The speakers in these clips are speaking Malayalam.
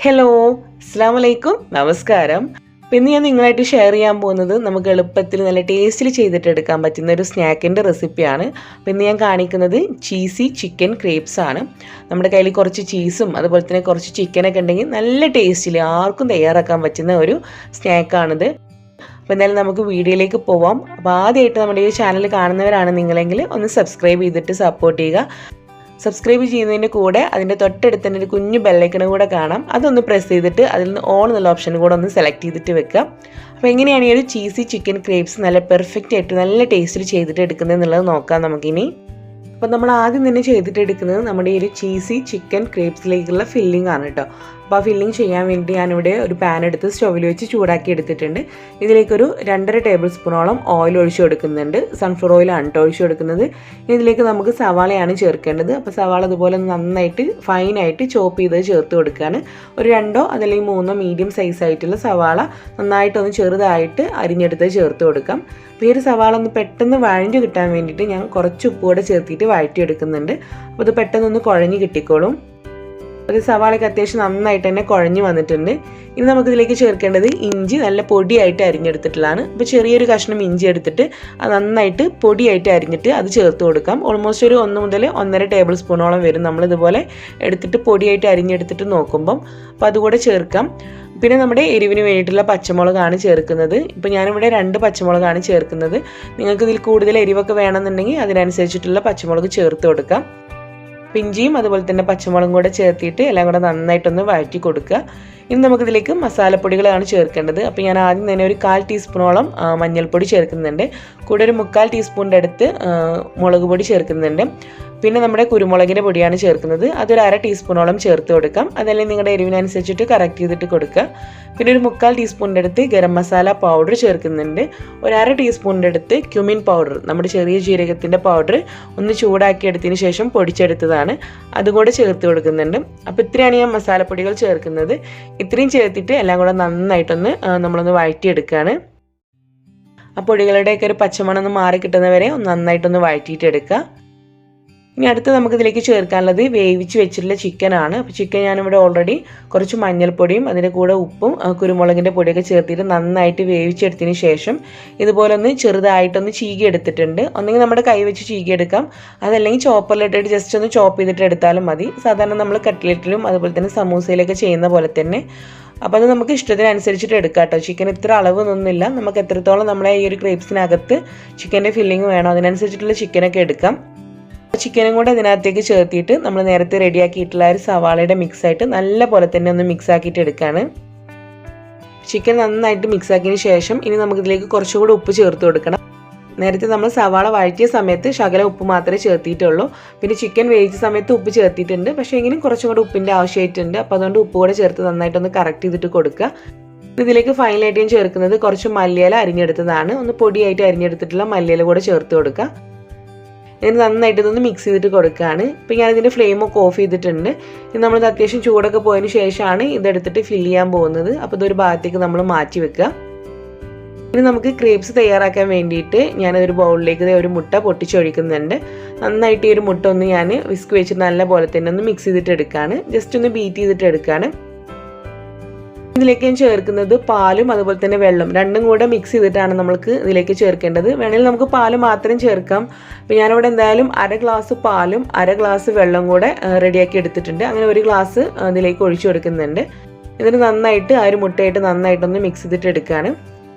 ഹലോ, അസ്സലാമു അലൈക്കും, നമസ്കാരം. ഇന്ന് ഞാൻ നിങ്ങളായിട്ട് ഷെയർ ചെയ്യാൻ പോകുന്നത് നമുക്ക് എളുപ്പത്തിൽ നല്ല ടേസ്റ്റിൽ ചെയ്തിട്ട് എടുക്കാൻ പറ്റുന്ന ഒരു സ്നാക്കിൻ്റെ റെസിപ്പിയാണ്. ഇന്ന് ഞാൻ കാണിക്കുന്നത് ചീസി ചിക്കൻ ക്രേപ്സ് ആണ്. നമ്മുടെ കയ്യിൽ കുറച്ച് ചീസും അതുപോലെ തന്നെ കുറച്ച് ചിക്കനൊക്കെ ഉണ്ടെങ്കിൽ നല്ല ടേസ്റ്റിൽ ആർക്കും തയ്യാറാക്കാൻ പറ്റുന്ന ഒരു സ്നാക്കാണിത്. അപ്പോൾ എന്തായാലും നമുക്ക് വീഡിയോയിലേക്ക് പോവാം. അപ്പോൾ ആദ്യമായിട്ട് നമ്മുടെ ഈ ചാനൽ കാണുന്നവരാണ് നിങ്ങളെങ്കിൽ ഒന്ന് സബ്സ്ക്രൈബ് ചെയ്തിട്ട് സപ്പോർട്ട് ചെയ്യുക. സബ്സ്ക്രൈബ് ചെയ്യുന്നതിൻ്റെ കൂടെ അതിൻ്റെ തൊട്ടടുത്ത് തന്നെ ഒരു കുഞ്ഞു ബെല്ലൈക്കണും കൂടെ കാണാം. അതൊന്ന് പ്രസ് ചെയ്തിട്ട് അതിൽ നിന്ന് ഓൾ എന്നുള്ള ഓപ്ഷൻ കൂടെ ഒന്ന് സെലക്ട് ചെയ്തിട്ട് വെക്കുക. അപ്പോൾ എങ്ങനെയാണ് ഈ ഒരു ചീസി ചിക്കൻ ക്രേപ്സ് നല്ല പെർഫെക്റ്റ് ആയിട്ട് നല്ല ടേസ്റ്റിൽ ചെയ്തിട്ട് എടുക്കുന്നത് എന്നുള്ളത് നോക്കാം നമുക്കിനി. അപ്പോൾ നമ്മൾ ആദ്യം തന്നെ ചെയ്തിട്ട് എടുക്കുന്നത് നമ്മുടെ ഈ ഒരു ചീസി ചിക്കൻ ക്രേപ്സിലേക്കുള്ള ഫില്ലിംഗ് ആണ് കേട്ടോ. അപ്പോൾ ആ ഫില്ലിംഗ് ചെയ്യാൻ വേണ്ടി ഞാനിവിടെ ഒരു പാൻ എടുത്ത് സ്റ്റൗവിൽ വെച്ച് ചൂടാക്കി എടുത്തിട്ടുണ്ട്. ഇതിലേക്കൊരു 2.5 ടേബിൾ സ്പൂണോളം ഓയിൽ ഒഴിച്ചു കൊടുക്കുന്നുണ്ട്. സൺഫ്ലവർ ഓയിലാണ് കേട്ടോ ഒഴിച്ചു കൊടുക്കുന്നത്. ഇതിലേക്ക് നമുക്ക് സവാളയാണ് ചേർക്കേണ്ടത്. അപ്പോൾ സവാള അതുപോലെ നന്നായിട്ട് ഫൈനായിട്ട് ചോപ്പ് ചെയ്ത് ചേർത്ത് കൊടുക്കുകയാണ്. ഒരു 2 അതല്ലെങ്കിൽ 3 മീഡിയം സൈസായിട്ടുള്ള സവാള നന്നായിട്ടൊന്ന് ചെറുതായിട്ട് അരിഞ്ഞെടുത്ത് ചേർത്ത് കൊടുക്കാം. അപ്പോൾ ഈ ഒരു സവാള ഒന്ന് പെട്ടെന്ന് വഴഞ്ഞു കിട്ടാൻ വേണ്ടിയിട്ട് ഞാൻ കുറച്ച് ഉപ്പ് കൂടെ ചേർത്തിട്ട് വഴറ്റിയെടുക്കുന്നുണ്ട്. അപ്പോൾ ഇത് പെട്ടെന്നൊന്ന് കുഴഞ്ഞ് കിട്ടിക്കോളും. ഒരു സവാളയ്ക്ക് അത്യാവശ്യം നന്നായിട്ട് തന്നെ കുഴഞ്ഞ് വന്നിട്ടുണ്ട്. ഇനി നമുക്കിതിലേക്ക് ചേർക്കേണ്ടത് ഇഞ്ചി നല്ല പൊടിയായിട്ട് അരിഞ്ഞെടുത്തിട്ടുള്ളതാണ്. അപ്പോൾ ചെറിയൊരു കഷ്ണം ഇഞ്ചി എടുത്തിട്ട് അത് നന്നായിട്ട് പൊടിയായിട്ട് അരിഞ്ഞിട്ട് അത് ചേർത്ത് കൊടുക്കാം. ഓൾമോസ്റ്റ് ഒരു 1 മുതൽ 1.5 ടേബിൾ സ്പൂണോളം വരും നമ്മളിതുപോലെ എടുത്തിട്ട് പൊടിയായിട്ട് അരിഞ്ഞെടുത്തിട്ട് നോക്കുമ്പം. അപ്പോൾ അതുകൂടെ ചേർക്കാം. പിന്നെ നമ്മുടെ എരിവിന് വേണ്ടിയിട്ടുള്ള പച്ചമുളകാണ് ചേർക്കുന്നത്. ഇപ്പോൾ ഞാനിവിടെ 2 പച്ചമുളകാണ് ചേർക്കുന്നത്. നിങ്ങൾക്ക് ഇതിൽ കൂടുതൽ എരിവൊക്കെ വേണമെന്നുണ്ടെങ്കിൽ അതിനനുസരിച്ചിട്ടുള്ള പച്ചമുളക് ചേർത്ത് കൊടുക്കാം. ഇഞ്ചിയും അതുപോലെ തന്നെ പച്ചമുളകും കൂടെ ചേർത്തിട്ട് എല്ലാം കൂടെ നന്നായിട്ടൊന്ന് വഴറ്റി കൊടുക്കുക. ഇനി നമുക്കിതിലേക്ക് മസാലപ്പൊടികളാണ് ചേർക്കേണ്ടത്. അപ്പോൾ ഞാൻ ആദ്യം തന്നെ ഒരു 1/4 ടീസ്പൂണോളം മഞ്ഞൾപ്പൊടി ചേർക്കുന്നുണ്ട്. കൂടെ ഒരു 3/4 ടീസ്പൂണിൻ്റെ അടുത്ത് മുളക് പൊടി ചേർക്കുന്നുണ്ട്. പിന്നെ നമ്മുടെ കുരുമുളകിൻ്റെ പൊടിയാണ് ചേർക്കുന്നത്. അതൊരു 1/2 ടീസ്പൂണോളം ചേർത്ത് കൊടുക്കാം. അതല്ലെങ്കിൽ നിങ്ങളുടെ എരിവിനനുസരിച്ചിട്ട് കറക്റ്റ് ചെയ്തിട്ട് കൊടുക്കുക. പിന്നെ ഒരു 3/4 ടീസ്പൂണിൻ്റെ അടുത്ത് ഗരം മസാല പൗഡർ ചേർക്കുന്നുണ്ട്. ഒരു 1/2 ടീസ്പൂണിൻ്റെ അടുത്ത് ക്യുമിൻ പൗഡർ, നമ്മുടെ ചെറിയ ജീരകത്തിൻ്റെ പൗഡർ ഒന്ന് ചൂടാക്കി എടുത്തതിന് ശേഷം പൊടിച്ചെടുത്തതാണ്, അതുകൂടെ ചേർത്ത് കൊടുക്കുന്നുണ്ട്. അപ്പോൾ ഇത്രയാണ് ഞാൻ മസാലപ്പൊടികൾ ചേർക്കുന്നത്. ഇത്രയും ചേർത്തിട്ട് എല്ലാം കൂടെ നന്നായിട്ടൊന്ന് നമ്മളൊന്ന് വഴറ്റിയെടുക്കുകയാണ്. ആ പൊടികളുടെയൊക്കെ ഒരു പച്ചമണം ഒന്ന് മാറി കിട്ടുന്നവരെ ഒന്ന് നന്നായിട്ടൊന്ന് വഴറ്റിയിട്ടെടുക്കുക. ഇനി അടുത്ത് നമുക്കിതിലേക്ക് ചേർക്കാനുള്ളത് വേവിച്ച് വെച്ചിട്ടുള്ള ചിക്കനാണ്. അപ്പോൾ ചിക്കൻ ഞാനിവിടെ ഓൾറെഡി കുറച്ച് മഞ്ഞൾപ്പൊടിയും അതിൻ്റെ കൂടെ ഉപ്പും കുരുമുളകിൻ്റെ പൊടിയൊക്കെ ചേർത്തിട്ട് നന്നായിട്ട് വേവിച്ചെടുത്തതിന് ശേഷം ഇതുപോലെ ഒന്ന് ചെറുതായിട്ടൊന്ന് ചീകി എടുത്തിട്ടുണ്ട്. ഒന്നെങ്കിൽ നമ്മുടെ കൈ വെച്ച് ചീകി എടുക്കാം, അതല്ലെങ്കിൽ ചോപ്പറിലിട്ടിട്ട് ജസ്റ്റ് ഒന്ന് ചോപ്പ് ചെയ്തിട്ട് എടുത്താലും മതി. സാധാരണ നമ്മൾ കട്ട്ലറ്റിലും അതുപോലെ തന്നെ സമൂസയിലൊക്കെ ചെയ്യുന്ന പോലെ തന്നെ. അപ്പോൾ അത് നമുക്ക് ഇഷ്ടത്തിനനുസരിച്ചിട്ട് എടുക്കാം കേട്ടോ. ചിക്കൻ ഇത്ര അളവൊന്നുമില്ല, നമുക്ക് എത്രത്തോളം നമ്മളെ ഈ ഒരു ക്രേപ്സിനകത്ത് ചിക്കൻ്റെ ഫില്ലിങ് വേണോ അതിനനുസരിച്ചിട്ടുള്ള ചിക്കനൊക്കെ എടുക്കാം. ചിക്കനും കൂടെ ഇതിനകത്തേക്ക് ചേർത്തിട്ട് നമ്മൾ നേരത്തെ റെഡിയാക്കിയിട്ടുള്ള ഒരു സവാളയുടെ മിക്സായിട്ട് നല്ല പോലെ തന്നെ ഒന്ന് മിക്സ് ആക്കിയിട്ട് എടുക്കുകയാണ്. ചിക്കൻ നന്നായിട്ട് മിക്സ് ആക്കിയതിന് ശേഷം ഇനി നമുക്കിതിലേക്ക് കുറച്ചുകൂടി ഉപ്പ് ചേർത്ത് കൊടുക്കണം. നേരത്തെ നമ്മൾ സവാള വഴറ്റിയ സമയത്ത് ശകല ഉപ്പ് മാത്രമേ ചേർത്തിയിട്ടുള്ളൂ. പിന്നെ ചിക്കൻ വേവിച്ച സമയത്ത് ഉപ്പ് ചേർത്തിട്ടുണ്ട്, പക്ഷേ എങ്കിലും കുറച്ചും കൂടെ ഉപ്പിൻ്റെ ആവശ്യമായിട്ടുണ്ട്. അപ്പോൾ അതുകൊണ്ട് ഉപ്പ് കൂടെ ചേർത്ത് നന്നായിട്ടൊന്ന് കറക്റ്റ് ചെയ്തിട്ട് കൊടുക്കുക. ഇതിലേക്ക് ഫൈനലായിട്ട് ഞാൻ ചേർക്കുന്നത് കുറച്ച് മല്ലിയില അരിഞ്ഞെടുത്തതാണ്. ഒന്ന് പൊടിയായിട്ട് അരിഞ്ഞെടുത്തിട്ടുള്ള മല്ലിയില കൂടെ ചേർത്ത് കൊടുക്കുക. ഇതിന് നന്നായിട്ട് ഇതൊന്ന് മിക്സ് ചെയ്തിട്ട് കൊടുക്കുകയാണ്. ഇപ്പോൾ ഞാനിതിൻ്റെ ഫ്ലെയിമൊക്കെ ഓഫ് ചെയ്തിട്ടുണ്ട്. ഇത് നമ്മളിത് അത്യാവശ്യം ചൂടൊക്കെ പോയതിന് ശേഷമാണ് ഇതെടുത്തിട്ട് ഫില്ല് ചെയ്യാൻ പോകുന്നത്. അപ്പോൾ ഇതൊരു ഭാഗത്തേക്ക് നമ്മൾ മാറ്റി വെക്കുക. ഇനി നമുക്ക് ക്രേപ്സ് തയ്യാറാക്കാൻ വേണ്ടിയിട്ട് ഞാനൊരു ബൗളിലേക്ക് ഒരു മുട്ട പൊട്ടിച്ചൊഴിക്കുന്നുണ്ട്. നന്നായിട്ട് ഈ ഒരു മുട്ട ഒന്ന് ഞാൻ വിസ്ക് വെച്ചിട്ട് നല്ല പോലെ തന്നെ ഒന്ന് മിക്സ് ചെയ്തിട്ട് എടുക്കുകയാണ്. ജസ്റ്റ് ഒന്ന് ബീറ്റ് ചെയ്തിട്ട് എടുക്കുകയാണ്. ഇതിലേക്ക് ഞാൻ ചേർക്കുന്നത് പാലും അതുപോലെ തന്നെ വെള്ളം രണ്ടും കൂടെ മിക്സ് ചെയ്തിട്ടാണ് നമുക്ക് ഇതിലേക്ക് ചേർക്കേണ്ടത്. വേണമെങ്കിൽ നമുക്ക് പാല് മാത്രം ചേർക്കാം. അപ്പോൾ ഞാനിവിടെ എന്തായാലും 1/2 ഗ്ലാസ് പാലും 1/2 ഗ്ലാസ് വെള്ളം കൂടെ റെഡിയാക്കി എടുത്തിട്ടുണ്ട്. അങ്ങനെ 1 ഗ്ലാസ് ഇതിലേക്ക് ഒഴിച്ചു കൊടുക്കുന്നുണ്ട്. ഇതിന് നന്നായിട്ട് ആ ഒരു മുട്ടയായിട്ട് നന്നായിട്ടൊന്ന് മിക്സ് ചെയ്തിട്ട് എടുക്കുകയാണ്.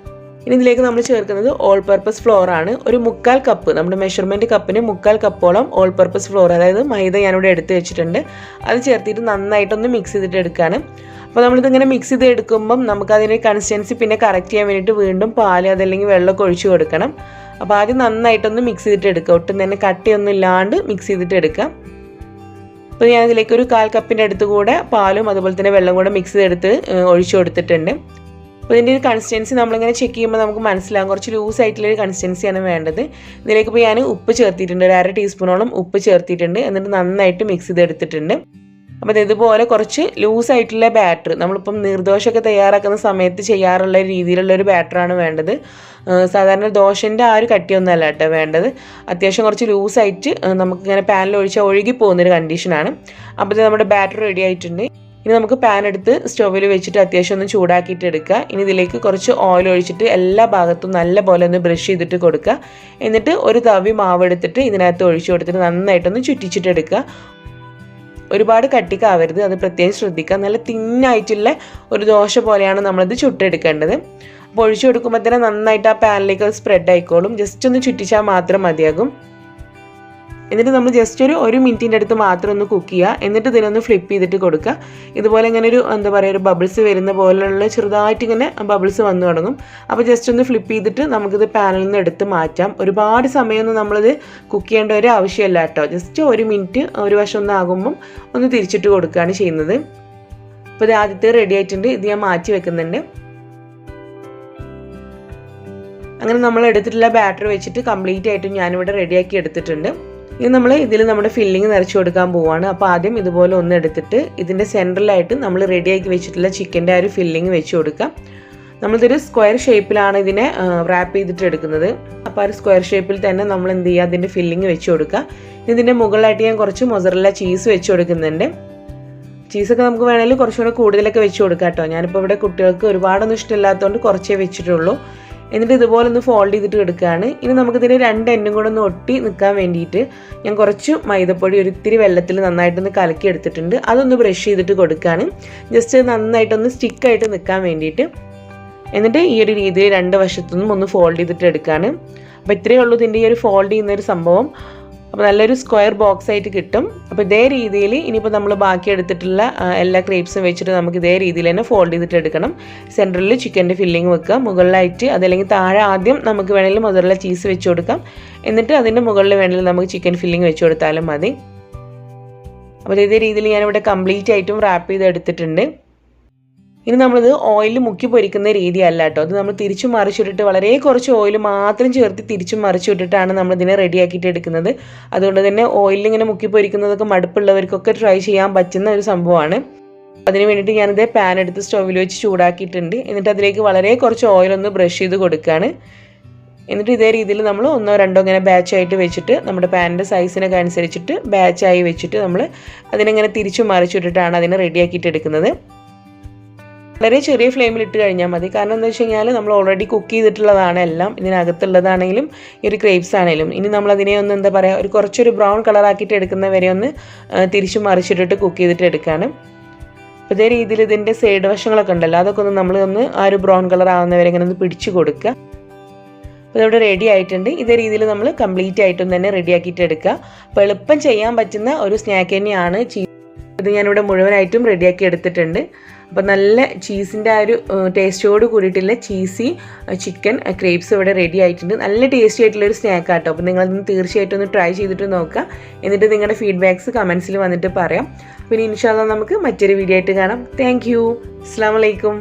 ഇനി ഇതിലേക്ക് നമ്മൾ ചേർക്കുന്നത് ഓൾ പർപ്പസ് ഫ്ലോർ ആണ്. ഒരു 1/4 കപ്പ്, നമ്മുടെ മെഷർമെൻറ്റ് കപ്പിന് 1/4 കപ്പോളം ഓൾ പർപ്പസ് ഫ്ലോർ, അതായത് മൈദ ഞാനിവിടെ എടുത്ത് വെച്ചിട്ടുണ്ട്. അത് ചേർത്തിട്ട് നന്നായിട്ടൊന്ന് മിക്സ് ചെയ്തിട്ട് എടുക്കുകയാണ്. അപ്പോൾ നമ്മളിതിങ്ങനെ മിക്സ് ചെയ്ത് എടുക്കുമ്പം നമുക്കതിൻ്റെ കൺസിസ്റ്റൻസി പിന്നെ കറക്റ്റ് ചെയ്യാൻ വേണ്ടിയിട്ട് വീണ്ടും പാല് അതല്ലെങ്കിൽ വെള്ളമൊക്കെ ഒഴിച്ച് കൊടുക്കണം. അപ്പോൾ ആദ്യം നന്നായിട്ടൊന്ന് മിക്സ് ചെയ്തിട്ട് എടുക്കുക. ഒട്ടും തന്നെ കട്ടിയൊന്നും ഇല്ലാണ്ട് മിക്സ് ചെയ്തിട്ട് എടുക്കാം. അപ്പോൾ ഞാനിതിലേക്ക് ഒരു 1/4 കപ്പിൻ്റെ അടുത്ത് കൂടെ പാലും അതുപോലെ തന്നെ വെള്ളം കൂടെ മിക്സ് ചെയ്തെടുത്ത് ഒഴിച്ചു കൊടുത്തിട്ടുണ്ട്. അപ്പോൾ ഇതിൻ്റെ ഒരു കൺസിസ്റ്റൻസി നമ്മളിങ്ങനെ ചെക്ക് ചെയ്യുമ്പോൾ നമുക്ക് മനസ്സിലാകും കുറച്ച് ലൂസായിട്ടുള്ളൊരു കൺസിസ്റ്റൻസിയാണ് വേണ്ടത്. ഇതിലേക്ക് ഇപ്പോൾ ഞാൻ ഉപ്പ് ചേർത്തിട്ടുണ്ട്, ഒരു 1/2 ടീസ്പൂണോളം ഉപ്പ് ചേർത്തിട്ടുണ്ട്. എന്നിട്ട് നന്നായിട്ട് മിക്സ് ചെയ്തെടുത്തിട്ടുണ്ട്. അപ്പോൾ ഇതുപോലെ കുറച്ച് ലൂസായിട്ടുള്ള ബാറ്റർ, നമ്മളിപ്പം നീർദോശയൊക്കെ തയ്യാറാക്കുന്ന സമയത്ത് ചെയ്യാറുള്ള രീതിയിലുള്ളൊരു ബാറ്ററാണ് വേണ്ടത്. സാധാരണ ദോശൻ്റെ ആ ഒരു കട്ടിയൊന്നുമല്ല കേട്ടോ വേണ്ടത്. അത്യാവശ്യം കുറച്ച് ലൂസായിട്ട് നമുക്കിങ്ങനെ പാനിൽ ഒഴിച്ചാൽ ഒഴുകി പോകുന്നൊരു കണ്ടീഷനാണ്. അപ്പോൾ ഇത് നമ്മുടെ ബാറ്റർ റെഡി ആയിട്ടുണ്ട്. ഇനി നമുക്ക് പാൻ എടുത്ത് സ്റ്റൗവിൽ വെച്ചിട്ട് അത്യാവശ്യം ഒന്ന് ചൂടാക്കിയിട്ട് എടുക്കുക. ഇനി ഇതിലേക്ക് കുറച്ച് ഓയിൽ ഒഴിച്ചിട്ട് എല്ലാ ഭാഗത്തും നല്ലപോലെ ഒന്ന് ബ്രഷ് ചെയ്തിട്ട് കൊടുക്കുക. എന്നിട്ട് ഒരു തവി മാവ് എടുത്തിട്ട് ഇതിനകത്ത് ഒഴിച്ചു കൊടുത്തിട്ട് നന്നായിട്ടൊന്ന് ചുറ്റിച്ചിട്ട് എടുക്കുക. ഒരുപാട് കട്ടിക്കാവരുത്, അത് പ്രത്യേകം ശ്രദ്ധിക്കുക. നല്ല തിന്നായിട്ടുള്ള ഒരു ദോശ പോലെയാണ് നമ്മളിത് ചുട്ടെടുക്കേണ്ടത്. അപ്പോൾ ഒഴിച്ചു കൊടുക്കുമ്പോൾ തന്നെ നന്നായിട്ട് ആ പാനിലേക്ക് സ്പ്രെഡ് ആയിക്കോളും. ജസ്റ്റ് ഒന്ന് ചുറ്റിച്ചാൽ മാത്രം മതിയാകും. എന്നിട്ട് നമ്മൾ ജസ്റ്റ് ഒരു മിനിറ്റിൻ്റെ അടുത്ത് മാത്രം ഒന്ന് കുക്ക് ചെയ്യുക. എന്നിട്ട് ഇതിനൊന്ന് ഫ്ലിപ്പ് ചെയ്തിട്ട് കൊടുക്കുക. ഇതുപോലെ ഇങ്ങനെ ഒരു ഒരു ബബിൾസ് വരുന്ന പോലെയുള്ള ചെറുതായിട്ട് ഇങ്ങനെ ബബിൾസ് വന്നു തുടങ്ങും. അപ്പോൾ ജസ്റ്റ് ഒന്ന് ഫ്ലിപ്പ് ചെയ്തിട്ട് നമുക്കിത് പാനിൽ നിന്ന് എടുത്ത് മാറ്റാം. ഒരുപാട് സമയമൊന്നും നമ്മളിത് കുക്ക് ചെയ്യേണ്ട ഒരു ആവശ്യമില്ല കേട്ടോ. ജസ്റ്റ് ഒരു മിനിറ്റ് ഒരു വശം ഒന്ന് ആകുമ്പം ഒന്ന് തിരിച്ചിട്ട് കൊടുക്കുകയാണ് ചെയ്യുന്നത്. അപ്പോൾ ഇത് ആദ്യത്തെ റെഡി ആയിട്ടുണ്ട്. ഇത് ഞാൻ മാറ്റി വെക്കുന്നുണ്ട്. അങ്ങനെ നമ്മൾ എടുത്തിട്ടുള്ള ബാറ്റർ വെച്ചിട്ട് കംപ്ലീറ്റ് ആയിട്ടും ഞാനിവിടെ റെഡിയാക്കി എടുത്തിട്ടുണ്ട്. ഇനി നമ്മൾ ഇതിൽ നമ്മുടെ ഫില്ലിങ് നിറച്ച് കൊടുക്കാൻ പോവുകയാണ്. അപ്പോൾ ആദ്യം ഇതുപോലെ ഒന്ന് എടുത്തിട്ട് ഇതിൻ്റെ സെൻറ്ററിലായിട്ട് നമ്മൾ റെഡിയാക്കി വെച്ചിട്ടുള്ള ചിക്കൻ്റെ ആ ഒരു ഫില്ലിങ് വെച്ച് കൊടുക്കാം. നമ്മളിതൊരു സ്ക്വയർ ഷേപ്പിലാണ് ഇതിനെ റാപ്പ് ചെയ്തിട്ട് എടുക്കുന്നത്. അപ്പോൾ ആ ഒരു സ്ക്വയർ ഷേപ്പിൽ തന്നെ നമ്മൾ എന്ത് ചെയ്യുക, അതിൻ്റെ ഫില്ലിങ് വെച്ച് കൊടുക്കുക. ഇതിൻ്റെ മുകളിലായിട്ട് ഞാൻ കുറച്ച് മൊസറല്ല ചീസ് വെച്ച് കൊടുക്കുന്നുണ്ട്. ചീസൊക്കെ നമുക്ക് വേണമെങ്കിൽ കുറച്ചുകൂടെ കൂടുതലൊക്കെ വെച്ച് കൊടുക്കാം കേട്ടോ. ഞാനിപ്പോൾ ഇവിടെ കുട്ടികൾക്ക് ഒരുപാടൊന്നും ഇഷ്ടമില്ലാത്തതുകൊണ്ട് കുറച്ചേ വെച്ചിട്ടുള്ളൂ. എന്നിട്ട് ഇതുപോലെ ഒന്ന് ഫോൾഡ് ചെയ്തിട്ട് എടുക്കുകയാണ്. ഇനി നമുക്കിതിന് രണ്ട് എൻഡും കൂടെ ഒന്ന് ഒട്ടി നിൽക്കാൻ വേണ്ടിയിട്ട് ഞാൻ കുറച്ച് മൈദപ്പൊടി ഒരിത്തിരി വെള്ളത്തിൽ നന്നായിട്ടൊന്ന് കലക്കി എടുത്തിട്ടുണ്ട്. അതൊന്ന് ബ്രഷ് ചെയ്തിട്ട് കൊടുക്കുകയാണ്, ജസ്റ്റ് നന്നായിട്ടൊന്ന് സ്റ്റിക്കായിട്ട് നിൽക്കാൻ വേണ്ടിയിട്ട്. എന്നിട്ട് ഈ ഒരു രീതിയിൽ രണ്ട് വശത്തുനിന്നും ഒന്ന് ഫോൾഡ് ചെയ്തിട്ട് എടുക്കുകയാണ്. അപ്പോൾ ഇത്രയേ ഉള്ളൂ ഇതിൻ്റെ ഈ ഒരു ഫോൾഡ് ചെയ്യുന്നൊരു സംഭവം. അപ്പോൾ നല്ലൊരു സ്ക്വയർ ബോക്സ് ആയിട്ട് കിട്ടും. അപ്പോൾ ഇതേ രീതിയിൽ ഇനിയിപ്പോൾ നമ്മൾ ബാക്കി എടുത്തിട്ടുള്ള എല്ലാ ക്രേപ്സും വെച്ചിട്ട് നമുക്ക് ഇതേ രീതിയിൽ തന്നെ ഫോൾഡ് ചെയ്തിട്ട് എടുക്കണം. സെൻറ്ററിൽ ചിക്കൻ്റെ ഫില്ലിങ് വെക്കുക, മുകളിലായിട്ട് അതല്ലെങ്കിൽ താഴെ ആദ്യം നമുക്ക് വേണമെങ്കിൽ മൊസറല്ല ചീസ് വെച്ച് കൊടുക്കാം. എന്നിട്ട് അതിൻ്റെ മുകളിൽ വേണമെങ്കിൽ നമുക്ക് ചിക്കൻ ഫില്ലിങ് വെച്ച് കൊടുത്താലും മതി. അപ്പോൾ ഇതേ രീതിയിൽ ഞാനിവിടെ കംപ്ലീറ്റ് ആയിട്ടും റാപ്പ് ചെയ്ത് എടുത്തിട്ടുണ്ട്. ഇനി നമ്മളിത് ഓയിൽ മുക്കി പൊരിക്കുന്ന രീതിയല്ല കേട്ടോ. അത് നമ്മൾ തിരിച്ചും മറിച്ചിട്ടിട്ട് വളരെ കുറച്ച് ഓയിൽ മാത്രം ചേർത്ത് തിരിച്ചും മറിച്ചിട്ടിട്ടാണ് നമ്മളിതിനെ റെഡിയാക്കിയിട്ട് എടുക്കുന്നത്. അതുകൊണ്ട് തന്നെ ഓയിലിൽ ഇങ്ങനെ മുക്കി പൊരിക്കുന്നതൊക്കെ മടുപ്പുള്ളവർക്കൊക്കെ ട്രൈ ചെയ്യാൻ പറ്റുന്ന ഒരു സംഭവമാണ്. അതിന് വേണ്ടിയിട്ട് ഞാനിത് പാൻ എടുത്ത് സ്റ്റൗവിൽ വെച്ച് ചൂടാക്കിയിട്ടുണ്ട്. എന്നിട്ട് അതിലേക്ക് വളരെ കുറച്ച് ഓയിലൊന്ന് ബ്രഷ് ചെയ്ത് കൊടുക്കുകയാണ്. എന്നിട്ട് ഇതേ രീതിയിൽ നമ്മൾ ഒന്നോ രണ്ടോ ഇങ്ങനെ ബാച്ചായിട്ട് വെച്ചിട്ട് നമ്മുടെ പാനിൻ്റെ സൈസിനൊക്കെ അനുസരിച്ചിട്ട് ബാച്ചായി വെച്ചിട്ട് നമ്മൾ അതിനെങ്ങനെ തിരിച്ചും മറിച്ചിട്ടിട്ടാണ് അതിനെ റെഡിയാക്കിയിട്ട് എടുക്കുന്നത്. വളരെ ചെറിയ ഫ്ലെയിമിൽ ഇട്ട് കഴിഞ്ഞാൽ മതി. കാരണം എന്താ വെച്ച് കഴിഞ്ഞാൽ നമ്മൾ ഓൾറെഡി കുക്ക് ചെയ്തിട്ടുള്ളതാണ് എല്ലാം. ഇതിനകത്തുള്ളതാണെങ്കിലും ഈ ഒരു ക്രേപ്സ് ആണെങ്കിലും. ഇനി നമ്മളതിനെ ഒന്ന് എന്താ പറയുക, കുറച്ചൊരു ബ്രൗൺ കളറാക്കിയിട്ട് എടുക്കുന്ന വരെ ഒന്ന് തിരിച്ചും മറിച്ചിട്ടിട്ട് കുക്ക് ചെയ്തിട്ട് എടുക്കുകയാണ്. അപ്പോൾ ഇതേ രീതിയിൽ ഇതിൻ്റെ സൈഡ് വശങ്ങളൊക്കെ ഉണ്ടല്ലോ, അതൊക്കെ ഒന്ന് നമ്മൾ ആ ഒരു ബ്രൗൺ കളർ ആവുന്നവരെ ഇങ്ങനെ ഒന്ന് പിടിച്ച് കൊടുക്കുക. അപ്പോൾ ഇതവിടെ റെഡി ആയിട്ടുണ്ട്. ഇതേ രീതിയിൽ നമ്മൾ കംപ്ലീറ്റ് ആയിട്ടും തന്നെ റെഡിയാക്കിയിട്ട് എടുക്കുക. അപ്പോൾ എളുപ്പം ചെയ്യാൻ പറ്റുന്ന ഒരു സ്നാക്ക് തന്നെയാണ് ചീസ്. ഇത് ഞാനിവിടെ മുഴുവനായിട്ടും റെഡിയാക്കി എടുത്തിട്ടുണ്ട്. അപ്പോൾ നല്ല ചീസിൻ്റെ ആ ഒരു ടേസ്റ്റോട് കൂടിയിട്ടുള്ള ചീസി ചിക്കൻ ക്രേപ്സ് ഇവിടെ റെഡി ആയിട്ടുണ്ട്. നല്ല ടേസ്റ്റി ആയിട്ടുള്ളൊരു സ്നാക്ക് ആട്ടോ. അപ്പോൾ നിങ്ങളതൊന്ന് തീർച്ചയായിട്ടും ഒന്ന് ട്രൈ ചെയ്തിട്ട് നോക്കുക. എന്നിട്ട് നിങ്ങളുടെ ഫീഡ്ബാക്ക്സ് കമൻസിൽ വന്നിട്ട് പറയാം. പിന്നെ ഇൻഷാ അല്ലാഹ് നമുക്ക് മറ്റൊരു വീഡിയോ ആയിട്ട് കാണാം. Thank you. അസ്സലാമു അലൈക്കും.